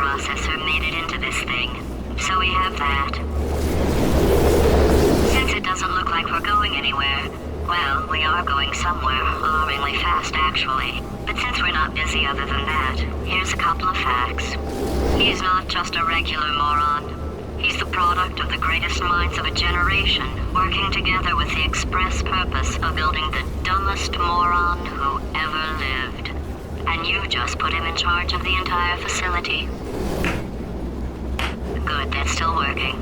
processor made it into this thing, so we have that. Since it doesn't look like we're going anywhere, well, we are going somewhere, alarmingly fast actually. But since we're not busy other than that, here's a couple of facts. He's not just a regular moron. He's the product of the greatest minds of a generation, working together with the express purpose of building the dumbest moron who ever lived. And you just put him in charge of the entire facility. Good, that's still working.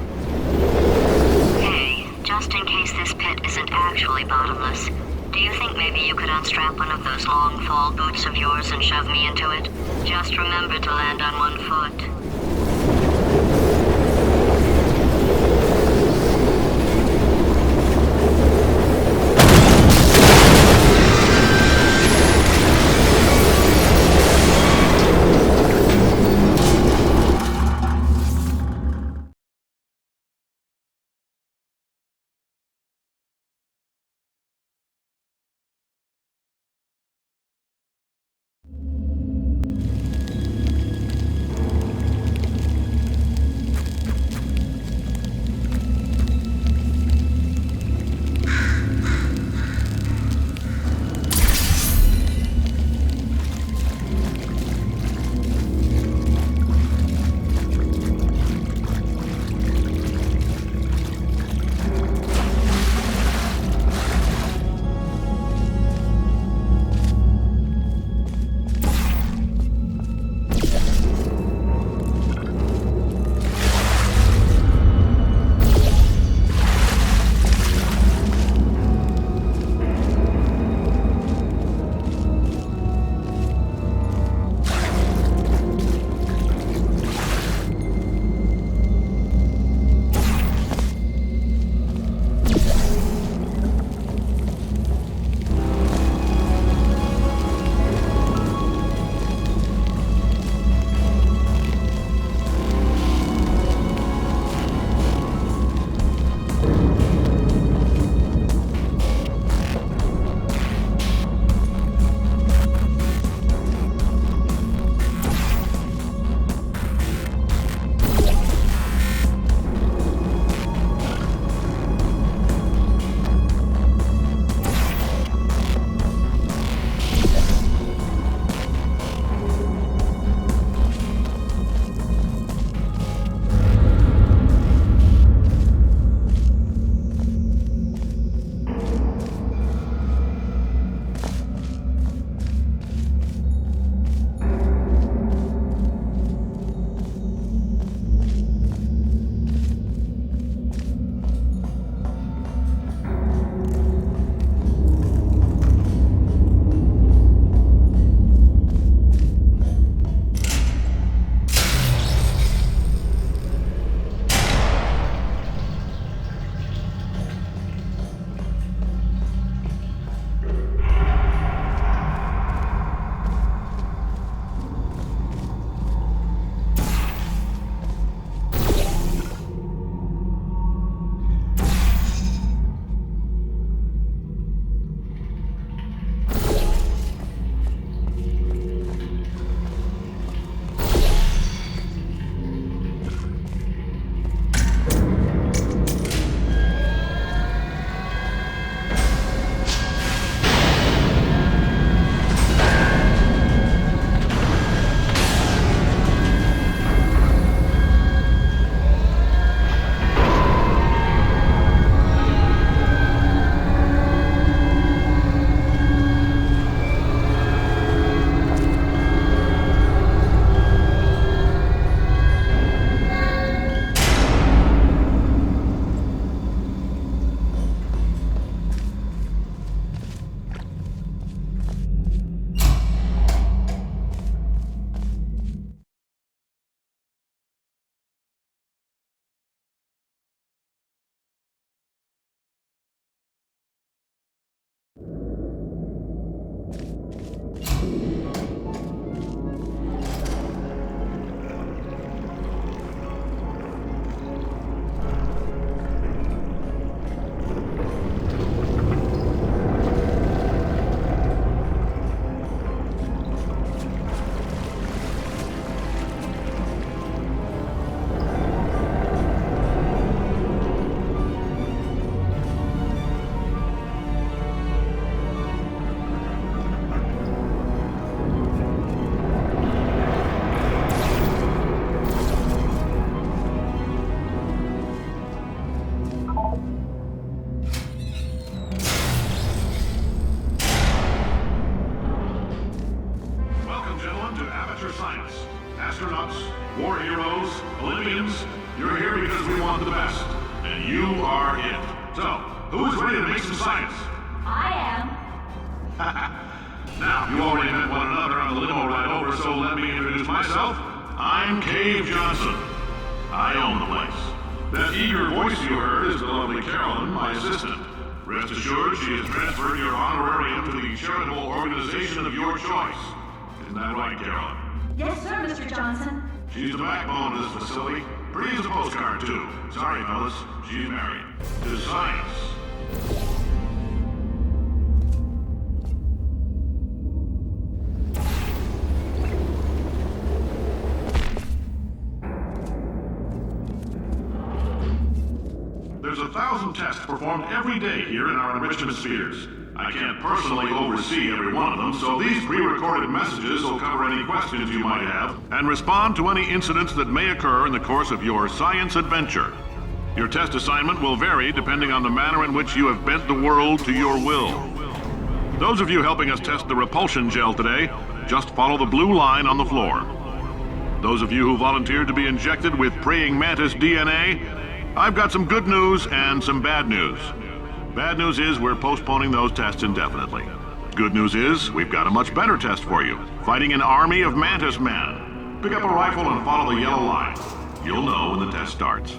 Hey, just in case this pit isn't actually bottomless, do you think maybe you could unstrap one of those long fall boots of yours and shove me into it? Just remember to land on one foot. war heroes, Olympians, you're here because we want the best. And you are it. So, who is ready to make some science? I am. Now, you already met one another on the limo ride over, so let me introduce myself. I'm Cave Johnson. I own the place. That eager voice you heard is the lovely Carolyn, my assistant. Rest assured, she has transferred your honorarium to the charitable organization of your choice. Isn't that right, Carolyn? Yes, sir, Mr. Johnson. She's the backbone of this facility. Pretty as a postcard, too. Sorry, fellas. She's married. To science. There's 1,000 tests performed every day here in our enrichment spheres. I can't personally oversee every one of them, so these pre-recorded messages will cover any questions you might have and respond to any incidents that may occur in the course of your science adventure. Your test assignment will vary depending on the manner in which you have bent the world to your will. Those of you helping us test the repulsion gel today, just follow the blue line on the floor. Those of you who volunteered to be injected with praying mantis DNA, I've got some good news and some bad news. Bad news is we're postponing those tests indefinitely. Good news is we've got a much better test for you. Fighting an army of mantis men. Pick up a rifle and follow the yellow line. You'll know when the test starts.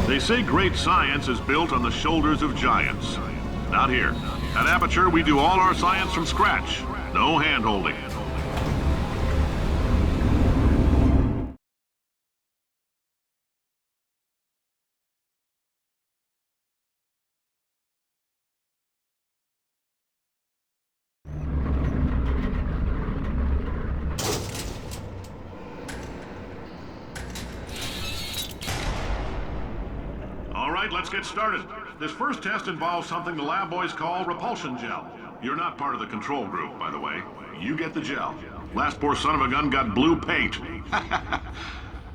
They say great science is built on the shoulders of giants. Not here. At Aperture, we do all our science from scratch. No hand-holding. Let's get started. This first test involves something the lab boys call repulsion gel. You're not part of the control group, by the way. You get the gel. Last poor son of a gun got blue paint.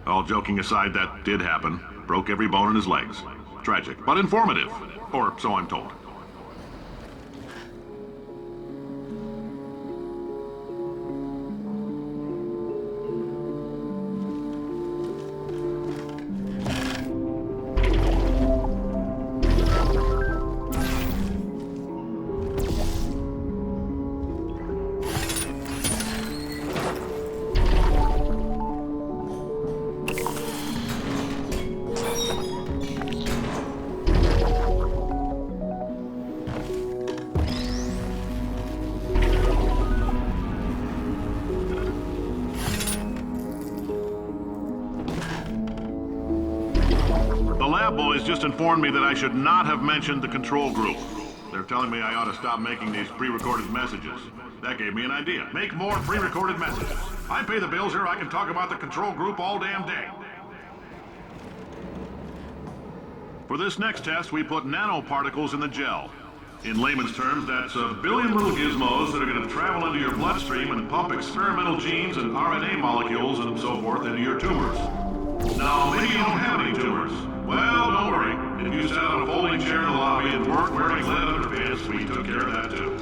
All joking aside, that did happen. Broke every bone in his legs. Tragic, but informative. Or so I'm told. Boys just informed me that I should not have mentioned the control group. They're telling me I ought to stop making these pre-recorded messages. That gave me an idea. Make more pre-recorded messages. I pay the bills here, I can talk about the control group all damn day. For this next test, we put nanoparticles in the gel. In layman's terms, that's a billion little gizmos that are going to travel into your bloodstream and pump experimental genes and RNA molecules and so forth into your tumors. Now, maybe you don't have any tumors. Well, don't worry. If you sat on a folding chair in the lobby and weren't wearing lead underpants, we took care of that too.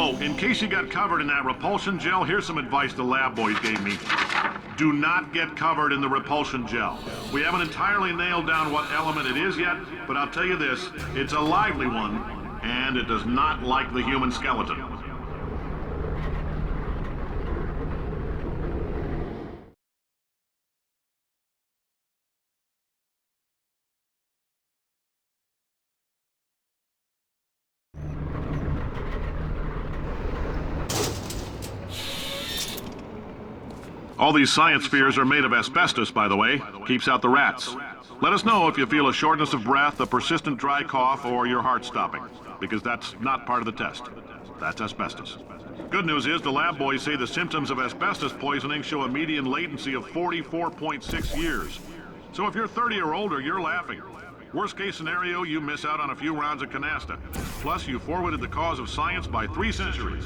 Oh, in case you got covered in that repulsion gel, here's some advice the lab boys gave me. Do not get covered in the repulsion gel. We haven't entirely nailed down what element it is yet, but I'll tell you this, it's a lively one, and it does not like the human skeleton. All these science spheres are made of asbestos, by the way. Keeps out the rats. Let us know if you feel a shortness of breath, a persistent dry cough, or your heart stopping, because that's not part of the test. That's asbestos. Good news is the lab boys say the symptoms of asbestos poisoning show a median latency of 44.6 years. So if you're 30 or older, you're laughing. Worst case scenario, you miss out on a few rounds of canasta. Plus, you forwarded the cause of science by 3 centuries.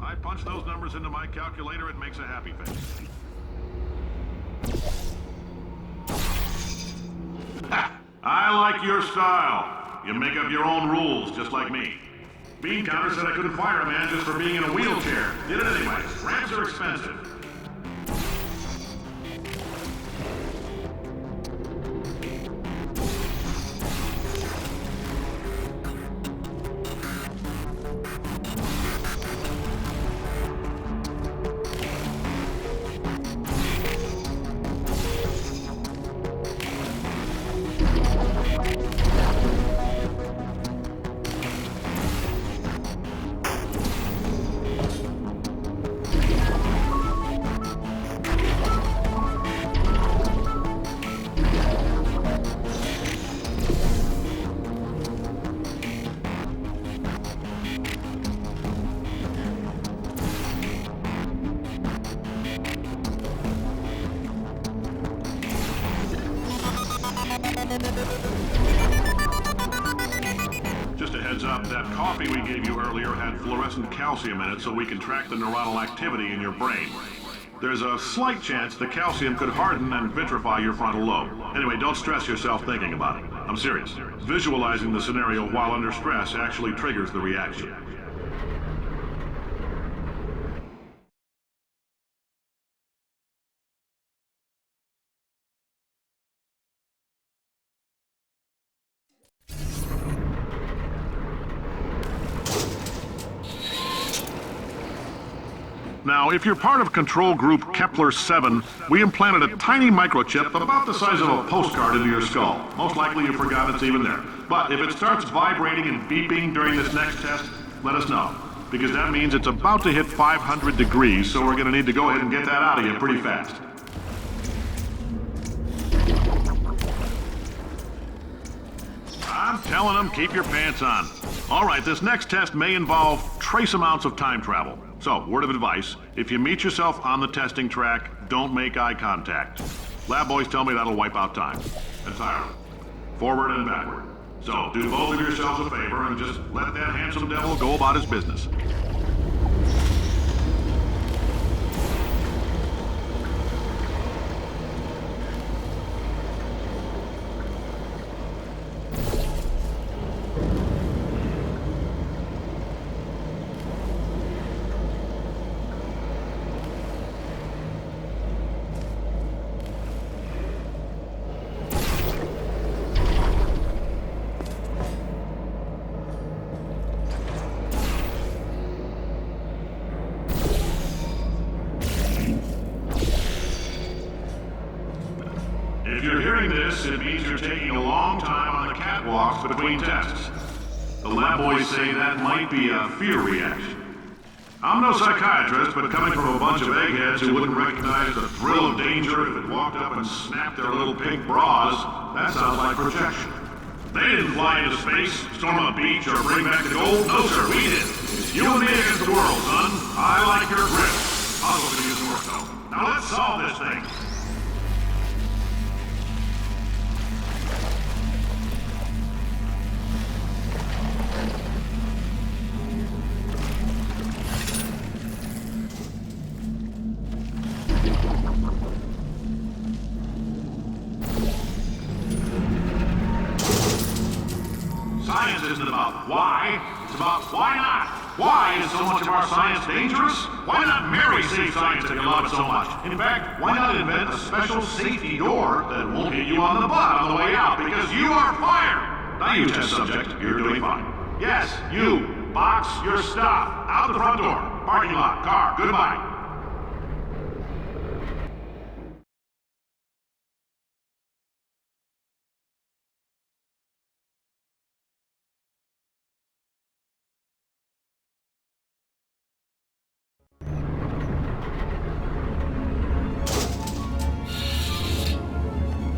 I punch those numbers into my calculator, it makes a happy face. Ha! I like your style. You make up your own rules, just like me. Bean Counter said I couldn't fire a man just for being in a wheelchair. Did it anyway. Ramps are expensive. Just a heads up, that coffee we gave you earlier had fluorescent calcium in it so we can track the neuronal activity in your brain. There's a slight chance the calcium could harden and vitrify your frontal lobe. Anyway, don't stress yourself thinking about it. I'm serious. Visualizing the scenario while under stress actually triggers the reaction. Now, if you're part of Control Group Kepler-7, we implanted a tiny microchip about the size of a postcard into your skull. Most likely you forgot it's even there. But if it starts vibrating and beeping during this next test, let us know. Because that means it's about to hit 500 degrees, so we're going to need to go ahead and get that out of you pretty fast. I'm telling them, keep your pants on. All right, this next test may involve trace amounts of time travel. So, word of advice, if you meet yourself on the testing track, don't make eye contact. Lab boys tell me that'll wipe out time. Entirely. Forward and backward. So, do both of yourselves a favor and just let that handsome devil go about his business. If you're hearing this, it means you're taking a long time on the catwalks between tests. The lab boys say that might be a fear reaction. I'm no psychiatrist, but coming from a bunch of eggheads who wouldn't recognize the thrill of danger if it walked up and snapped their little pink bras, that sounds like projection. They didn't fly into space, storm a beach, or bring back the gold. No, sir, we did. It's you and me against the world, son. I like your grip. I'll go to use the work, though. Now let's solve this thing. Science isn't about why, it's about why not. Why is so much of our science dangerous? Why not marry safe science if you love it so much? In fact, why not invent a special safety door that won't hit you on the butt on the way out because you are fired? Now you test subject, you're doing fine. Yes, you. Box your stuff. Out the front door. Parking lot. Car. Goodbye.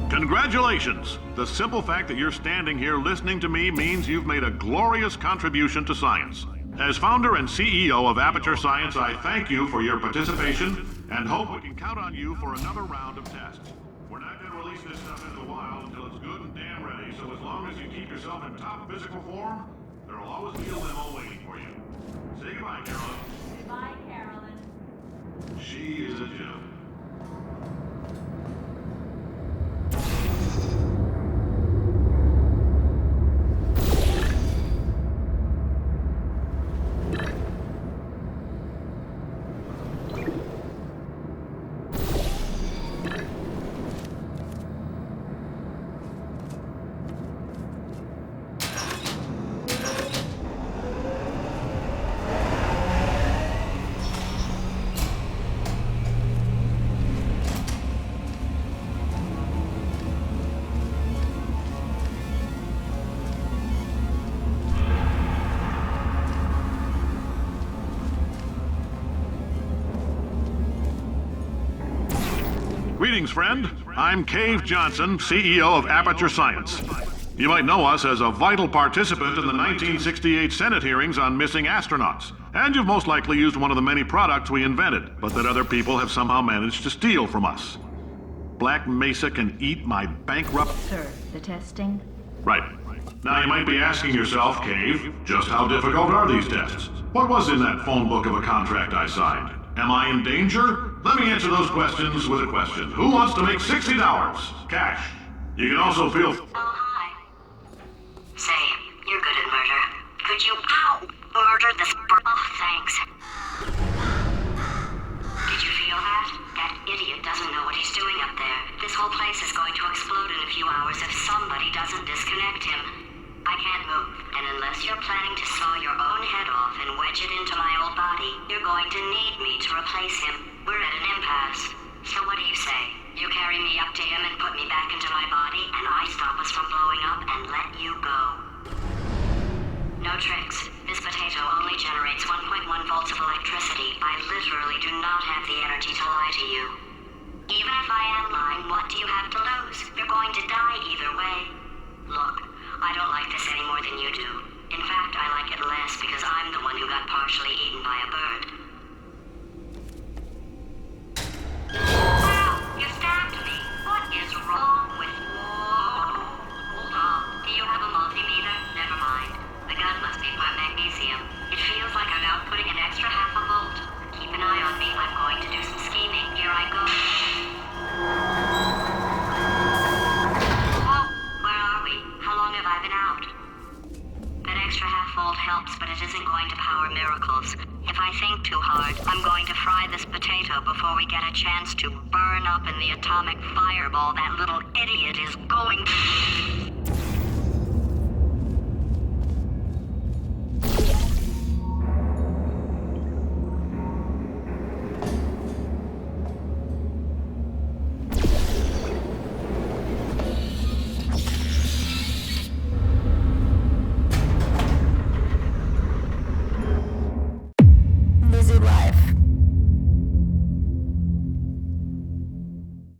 Congratulations! The simple fact that you're standing here listening to me means you've made a glorious contribution to science. As founder and CEO of Aperture Science, I thank you for your participation and hope we can count on you for another round of tests. We're not going to release this stuff into the wild until it's good and damn ready, so as long as you keep yourself in top physical form, there will always be a limo waiting for you. Say goodbye, Carolyn. Goodbye, Carolyn. She is a gem. Greetings, friend. I'm Cave Johnson, CEO of Aperture Science. You might know us as a vital participant in the 1968 Senate hearings on missing astronauts. And you've most likely used one of the many products we invented, but that other people have somehow managed to steal from us. Black Mesa can eat my bankrupt... Sir, the testing? Right. Now you might be asking yourself, Cave, just how difficult are these tests? What was in that phone book of a contract I signed? Am I in danger? Let me answer those questions with a question. Who wants to make $60? Cash. You can also feel... Oh, hi. Say, you're good at murder. Could you, murder this oh, thanks. Did you feel that? That idiot doesn't know what he's doing up there. This whole place is going to explode in a few hours if somebody doesn't disconnect him. I can't move, and unless you're planning to saw your own head off and wedge it into my old body, you're going to need me to replace him. We're at an impasse. So what do you say? You carry me up to him and put me back into my body, and I stop us from blowing up and let you go. No tricks. This potato only generates 1.1 volts of electricity. I literally do not have the energy to lie to you. Even if I am lying, what do you have to lose? You're going to die either way. Look, I don't like this any more than you do. In fact, I like it less because I'm the one who got partially eaten by a bird. Ow! You stabbed me! What is wrong with you? Hold on. Do you have a multimeter? Never mind. The gun must be part magnesium. It feels like I'm outputting an extra half a volt. Keep an eye on me. I'm going to do some scheming. Here I go. Oh, where are we? How long have I been out? That extra half volt helps, but it isn't going to power miracles. If I think too hard, I'm going to fry this potato before we get a chance to burn up in the atomic fireball that little idiot is going to...